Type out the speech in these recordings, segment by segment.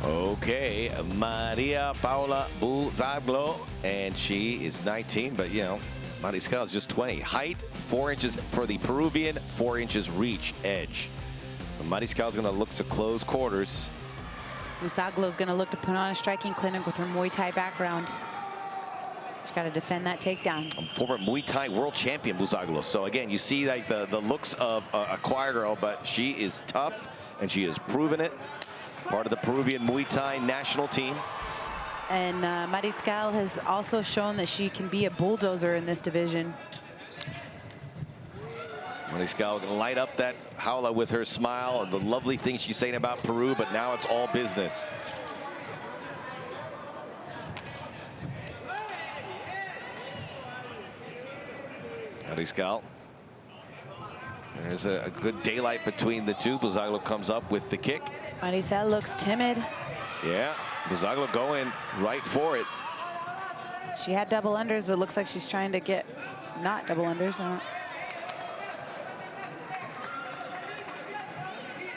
Okay, Maria Paula Buzaglo, and she is 19, but you know, Mariscal is just 20. Height, 4 inches for the Peruvian, 4 inches reach, edge. Mariscal is going to look to close quarters. Buzaglo is going to look to put on a striking clinic with her Muay Thai background. She's got to defend that takedown. Former Muay Thai world champion Buzaglo. So again, you see like the looks of a choir girl, but she is tough, and she has proven it. Part of the Peruvian Muay Thai national team. And Mariscal has also shown that she can be a bulldozer in this division. Mariscal going to light up that Jaula with her smile and the lovely things she's saying about Peru, but now it's all business. Mariscal. There's a good daylight between the two. Buzaglo comes up with the kick. Mariscal looks timid. Yeah, Buzaglo going right for it. She had double unders, but it looks like she's trying to get not double unders.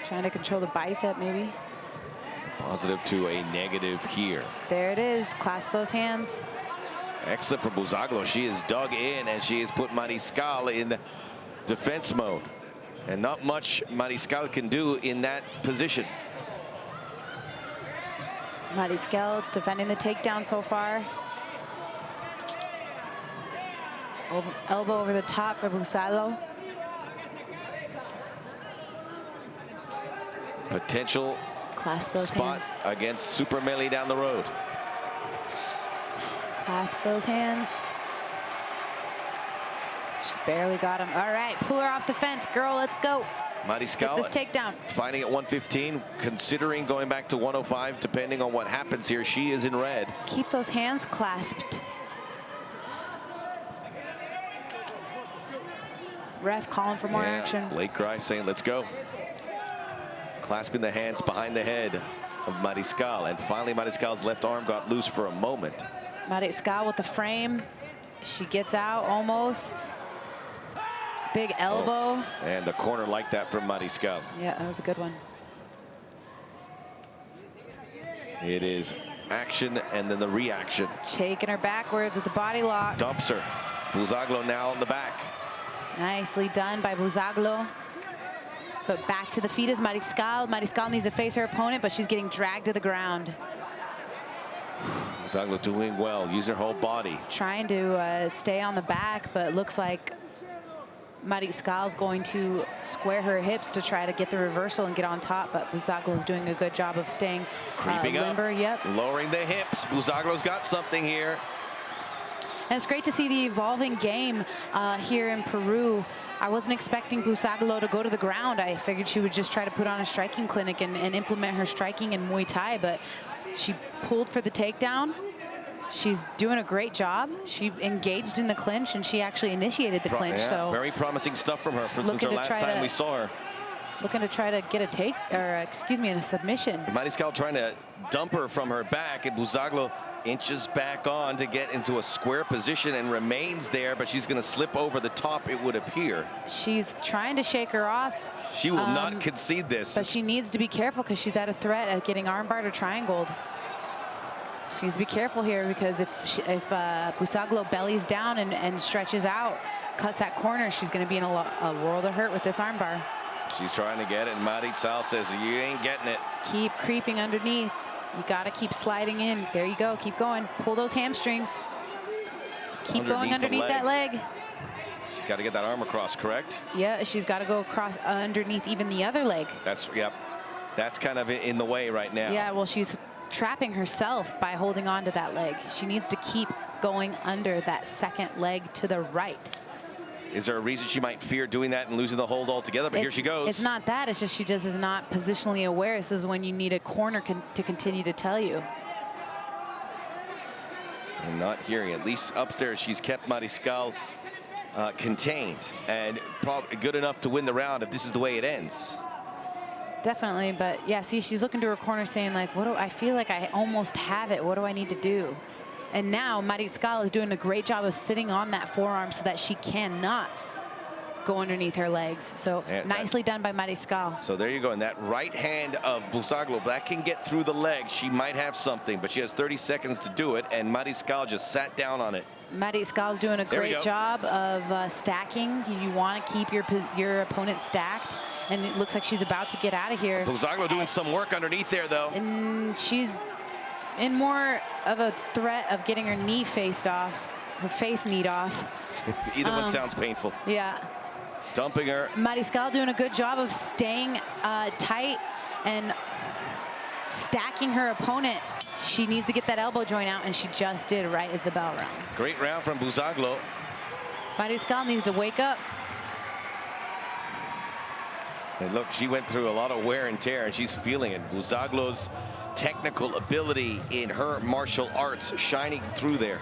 Trying to control the bicep, maybe. Positive to a negative here. There it is. Clasp those hands. Excellent for Buzaglo. She is dug in, and she has put Mariscal in defense mode. And not much Mariscal can do in that position. Mariscal defending the takedown so far. Elbow over the top for Buzaglo. Potential Clasp those spot hands. against Super Melee down the road. Clasp those hands. She barely got him. All right, pull her off the fence. Girl, let's go. Mariscal get this takedown. Fighting at 115, considering going back to 105, depending on what happens here. She is in red. Keep those hands clasped. Ref calling for more action. Late cry saying, let's go. Clasping the hands behind the head of Mariscal, and finally Mariscal's left arm got loose for a moment. Mariscal with the frame. She gets out almost. Big elbow. Oh, and the corner like that from Mariscal. Yeah, that was a good one. It is action and then the reaction. Taking her backwards with the body lock. Dumps her. Buzaglo now on the back. Nicely done by Buzaglo. But back to the feet is Mariscal. Mariscal needs to face her opponent, but she's getting dragged to the ground. Buzaglo doing well, use her whole body. Trying to stay on the back, but it looks like Mariscal's going to square her hips to try to get the reversal and get on top, but Buzaglo is doing a good job of staying creeping limber. Up, yep. Lowering the hips. Buzaglo's got something here. And it's great to see the evolving game here in Peru. I wasn't expecting Buzaglo to go to the ground. I figured she would just try to put on a striking clinic and implement her striking in Muay Thai, but she pulled for the takedown. She's doing a great job. She engaged in the clinch, and she actually initiated the clinch. Yeah, so very promising stuff from her since the last time we saw her. Looking to try to get a take, or excuse me, in a submission. Mariscal trying to dump her from her back, and Buzaglo inches back on to get into a square position and remains there, but she's going to slip over the top, it would appear. She's trying to shake her off. She will not concede this. But she needs to be careful because she's at a threat of getting armbarred or triangled. She needs to be careful here because if Buzaglo bellies down and stretches out, cuts that corner, she's going to be in a world of hurt with this armbar. She's trying to get it, and Alitzel says, you ain't getting it. Keep creeping underneath. You got to keep sliding in. There you go. Keep going. Pull those hamstrings. Keep going underneath that leg. She's got to get that arm across, correct? Yeah, she's got to go across underneath even the other leg. Yep. That's kind of in the way right now. Yeah, well, she's trapping herself by holding on to that leg. She needs to keep going under that second leg to the right. Is there a reason she might fear doing that and losing the hold altogether? But here she goes. It's not that. It's just she just is not positionally aware. This is when you need a corner to continue to tell you. I'm not hearing. At least upstairs, she's kept Mariscal contained and probably good enough to win the round if this is the way it ends. Definitely, but yeah, see, she's looking to her corner saying, like, what do I feel like I almost have it? What do I need to do? And now Mariscal is doing a great job of sitting on that forearm so that she cannot go underneath her legs. So Yeah, nicely done by Mariscal. So there you go. And that right hand of Buzaglo, that can get through the leg. She might have something, but she has 30 seconds to do it. And Mariscal just sat down on it. Mariscal's doing a great job of stacking. You want to keep your opponent stacked. And it looks like she's about to get out of here. Buzaglo doing some work underneath there, though. And she's in more of a threat of getting her knee faced off, her face kneed off. Either one sounds painful. Yeah. Dumping her. Mariscal doing a good job of staying tight and stacking her opponent. She needs to get that elbow joint out, and she just did right as the bell rang. Great round from Buzaglo. Mariscal needs to wake up. And look, she went through a lot of wear and tear, and she's feeling it. Buzaglo's technical ability in her martial arts shining through there.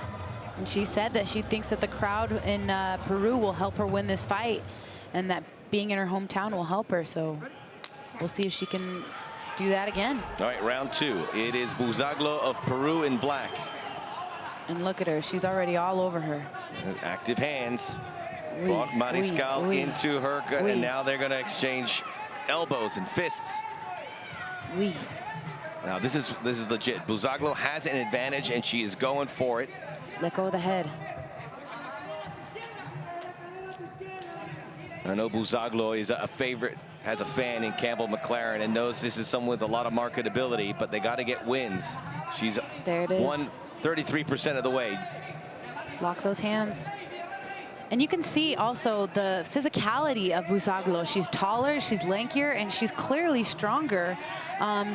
And she said that she thinks that the crowd in Peru will help her win this fight, and that being in her hometown will help her. So we'll see if she can do that again. All right, round two. It is Buzaglo of Peru in black. And look at her. She's already all over her. Active hands. Brought Mariscal into her, and now they're going to exchange elbows and fists. Now this is legit. Buzaglo has an advantage, and she is going for it. Let go of the head. I know Buzaglo is a favorite, has a fan in Campbell McLaren, and knows this is someone with a lot of marketability, but they got to get wins. She's won 33% of the way. Lock those hands. And you can see also the physicality of Buzaglo. She's taller, she's lankier, and she's clearly stronger.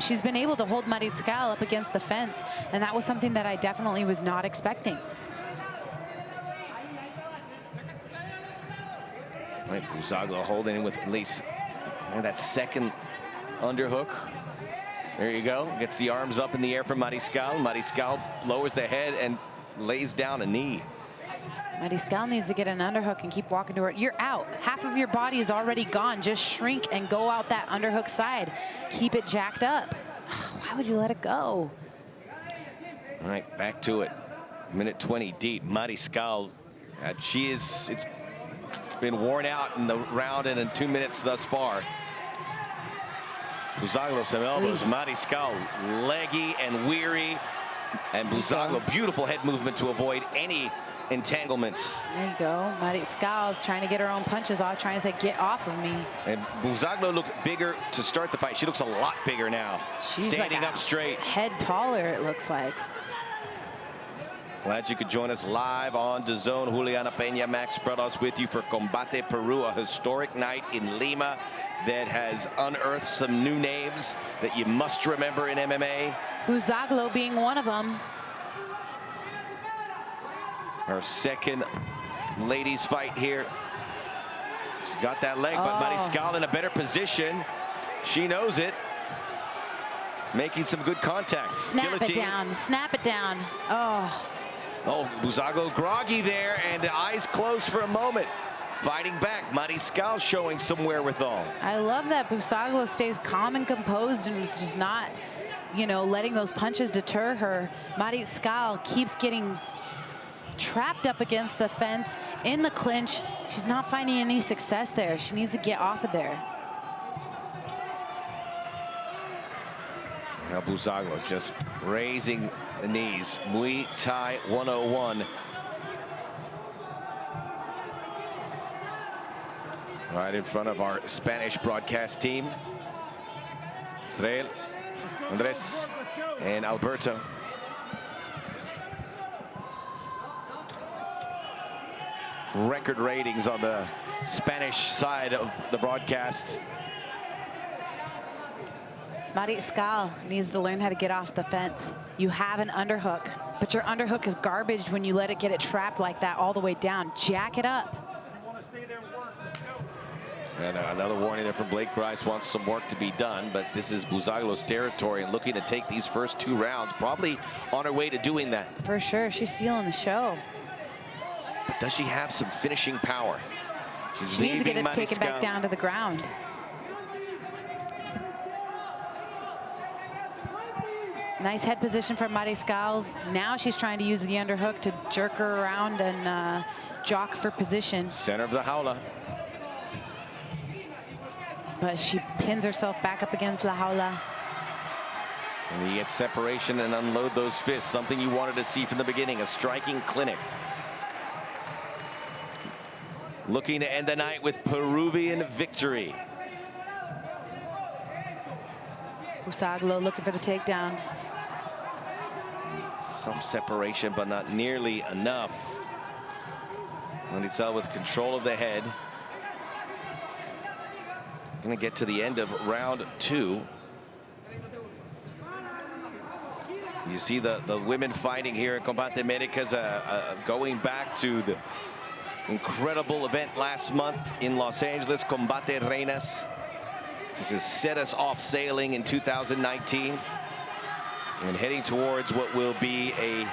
She's been able to hold Mariscal up against the fence, and that was something that I definitely was not expecting. Right, Buzaglo holding in with at least that second underhook. There you go. Gets the arms up in the air from Mariscal. Mariscal lowers the head and lays down a knee. Mariscal needs to get an underhook and keep walking to her. You're out. Half of your body is already gone. Just shrink and go out that underhook side. Keep it jacked up. Why would you let it go? All right, back to it. Minute 20 deep. Mariscal, it's been worn out in the round and in 2 minutes thus far. Buzaglo some elbows. Mariscal leggy and weary. And Buzaglo, beautiful head movement to avoid any entanglements. There you go. Mariscal's trying to get her own punches off, trying to say, get off of me. And Buzaglo looked bigger to start the fight. She looks a lot bigger now. She's standing like up straight. Head taller, it looks like. Glad you could join us live on DAZN. Juliana Peña, Max Brothers with you for Combate Peru, a historic night in Lima that has unearthed some new names that you must remember in MMA. Buzaglo being one of them. Our second ladies fight here. She's got that leg, but Mariscal in a better position. She knows it. Making some good contact. Snap it down, snap it down. Oh, Buzaglo groggy there, and the eyes closed for a moment. Fighting back, Mariscal showing some wherewithal. I love that Buzaglo stays calm and composed and is just not, you know, letting those punches deter her. Mariscal keeps getting trapped up against the fence in the clinch. She's not finding any success there. She needs to get off of there. Now Buzaglo just raising the knees. Muay Thai 101. Right in front of our Spanish broadcast team. Israel, Andres, and Alberto. Record ratings on the Spanish side of the broadcast. Mariscal needs to learn how to get off the fence. You have an underhook, but your underhook is garbage when you let it get it trapped like that all the way down. Jack it up. And another warning there from Blake Grice, wants some work to be done, but this is Buzaglo's territory and looking to take these first 2 rounds, probably on her way to doing that. For sure, she's stealing the show. But does she have some finishing power? She needs to get it taken back down to the ground. Nice head position from Mariscal. Now she's trying to use the underhook to jerk her around and jock for position. Center of the Jaula. but she pins herself back up against La Jaula. And you get separation and unload those fists, something you wanted to see from the beginning, a striking clinic. Looking to end the night with Peruvian victory. Buzaglo looking for the takedown. Some separation, but not nearly enough. Alitzel with control of the head. Gonna get to the end of round 2. You see the women fighting here at Combate Americas, going back to the incredible event last month in Los Angeles, Combate Reinas, which has set us off sailing in 2019 and heading towards what will be a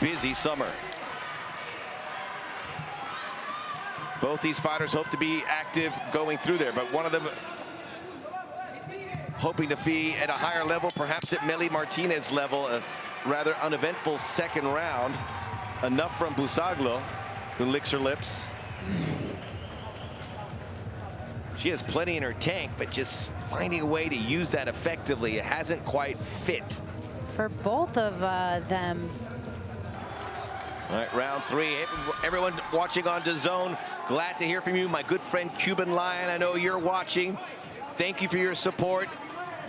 busy summer. Both these fighters hope to be active going through there, but one of them hoping to be at a higher level, perhaps at Meli Martinez level. A rather uneventful second round. Enough from Buzaglo, who licks her lips. She has plenty in her tank, but just finding a way to use that effectively. It hasn't quite fit. For both of them. All right, round 3. Everyone watching on DAZN, glad to hear from you. My good friend Cuban Lion, I know you're watching. Thank you for your support.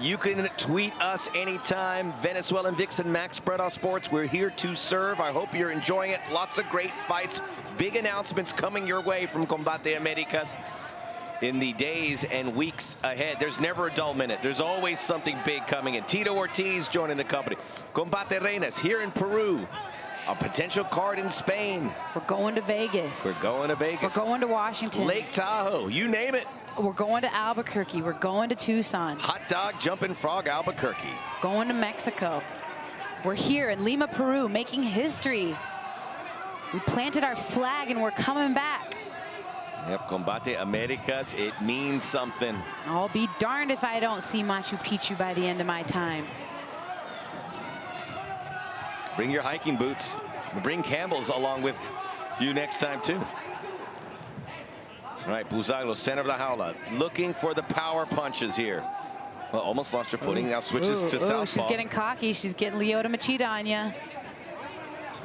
You can tweet us anytime. Venezuelan Vixen Max Spreadoff Sports. We're here to serve. I hope you're enjoying it. Lots of great fights. Big announcements coming your way from Combate Americas in the days and weeks ahead. There's never a dull minute. There's always something big coming in. Tito Ortiz joining the company. Combate Reinas here in Peru. A potential card in Spain. We're going to Vegas. We're going to Vegas. We're going to Washington. Lake Tahoe, you name it. We're going to Albuquerque. We're going to Tucson. Hot dog, jumping frog, Albuquerque. Going to Mexico. We're here in Lima, Peru, making history. We planted our flag and we're coming back. Yep, Combate Americas, it means something. I'll be darned if I don't see Machu Picchu by the end of my time. Bring your hiking boots. Bring Campbell's along with you next time, too. All right, Buzaglo, center of the Jaula, looking for the power punches here. Well, almost lost her footing, now switches to southpaw. She's getting cocky. She's getting Lyoto Machida on ya.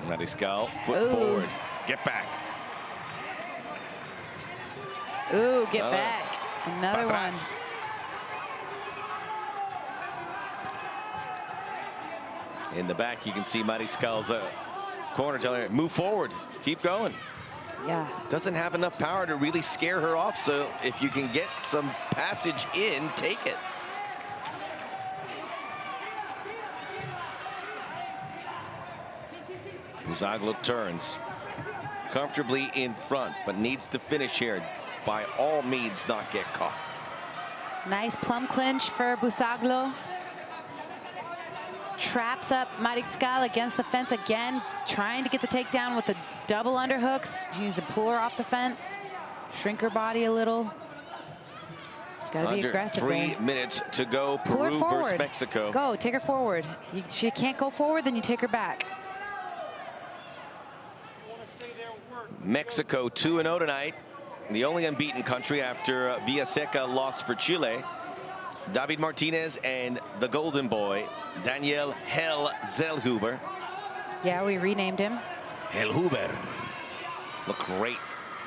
Mariscal, foot forward. Get back. Ooh, get back. Another one. In the back, you can see Mariscal's corner telling her, move forward, keep going. Yeah. Doesn't have enough power to really scare her off, so if you can get some passage in, take it. Buzaglo turns comfortably in front, but needs to finish here. By all means, not get caught. Nice plum clinch for Buzaglo. Traps up Mariscal against the fence again, trying to get the takedown with the double underhooks. She needs to pull her off the fence, shrink her body a little. Gotta be aggressive. 3 minutes to go. Peru versus Mexico. Go, take her forward. She can't go forward, then you take her back. Mexico 2-0 tonight. The only unbeaten country after Villaseca lost for Chile. David Martinez and the golden boy, Daniel Hell Zellhuber. Yeah, we renamed him. Zellhuber. Look great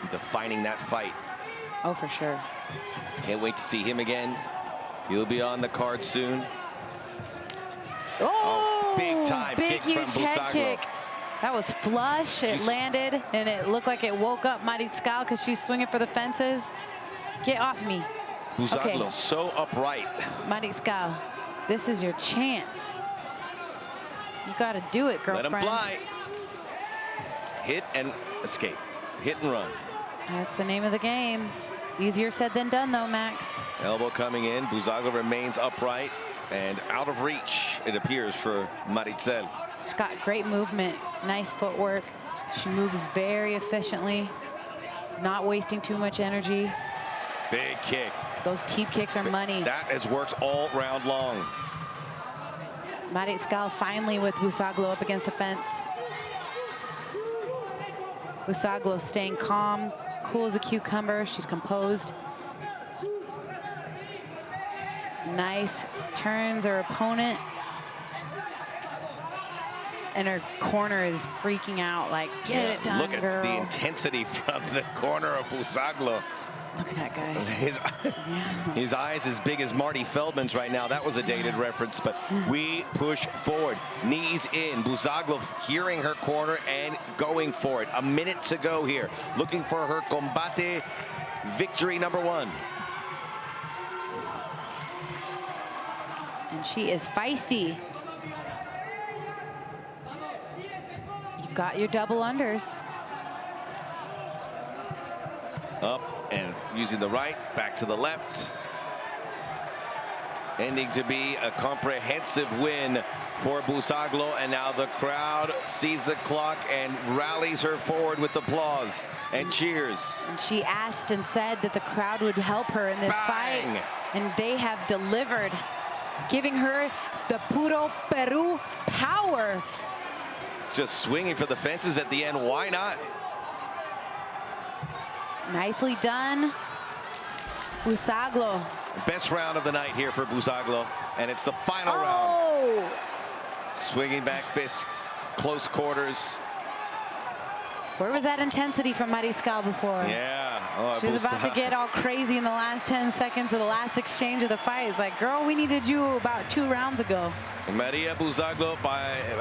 in defining that fight. Oh, for sure. Can't wait to see him again. He'll be on the card soon. Oh, big time big, kick huge from head Buzaglo. kick. That was flush. It landed, and it looked like it woke up Mariscal because she's swinging for the fences. Get off me. Buzaglo so upright. Mariscal, this is your chance. You got to do it, girlfriend. Let him fly. Hit and escape. Hit and run. That's the name of the game. Easier said than done, though, Max. Elbow coming in. Buzaglo remains upright and out of reach, it appears, for Alitzel. She's got great movement, nice footwork. She moves very efficiently, not wasting too much energy. Big kick. Those teep kicks are money. That has worked all round long. Mariscal finally with Buzaglo up against the fence. Buzaglo staying calm, cool as a cucumber. She's composed. Nice turns her opponent. And her corner is freaking out, like, get it done, Look at girl. the intensity from the corner of Buzaglo. Look at that guy. His eyes as big as Marty Feldman's right now. That was a dated reference, but we push forward. Knees in. Buzaglo hearing her corner and going for it. A minute to go here. Looking for her Combate victory #1. And she is feisty. You got your double unders. Up and using the right, back to the left. Ending to be a comprehensive win for Buzaglo, and now the crowd sees the clock and rallies her forward with applause and cheers. And she asked and said that the crowd would help her in this Bang! fight, and they have delivered, giving her the puro Peru power. Just swinging for the fences at the end. Why not? Nicely done, Buzaglo. Best round of the night here for Buzaglo, and it's the final round. Swinging back fist, close quarters. Where was that intensity from Mariscal before? Yeah. Oh, she was about to get all crazy in the last 10 seconds of the last exchange of the fight. It's like, girl, we needed you about 2 rounds ago. Maria Buzaglo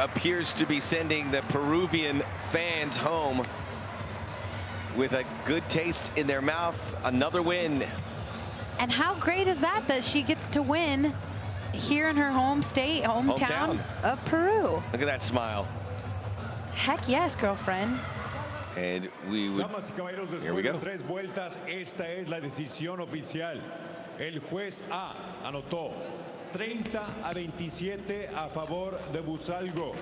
appears to be sending the Peruvian fans home with a good taste in their mouth. Another win. And how great is that, that she gets to win here in her home state, hometown of Peru? Look at that smile. Heck yes, girlfriend. And we would, Damas y caballeros, here we después go. de 3 vueltas, esta es la decisión oficial. El juez A anotó 30-27 a favor de Buzaglo.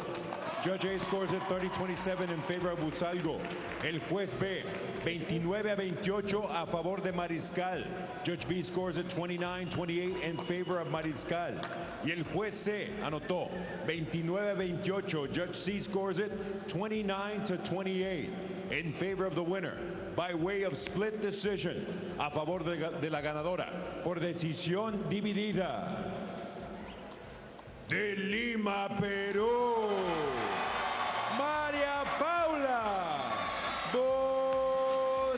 Judge A scores it 30-27 in favor of Buzaglo. El juez B 29-28 a favor de Mariscal. Judge B scores it 29-28 in favor of Mariscal. Y el juez C anotó 29-28. Judge C scores it 29-28 in favor of the winner by way of split decision a favor de la ganadora por decisión dividida. De Lima, Perú, Maria Paula Buzaglo.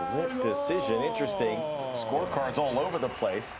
Split decision, interesting. Scorecards all over the place.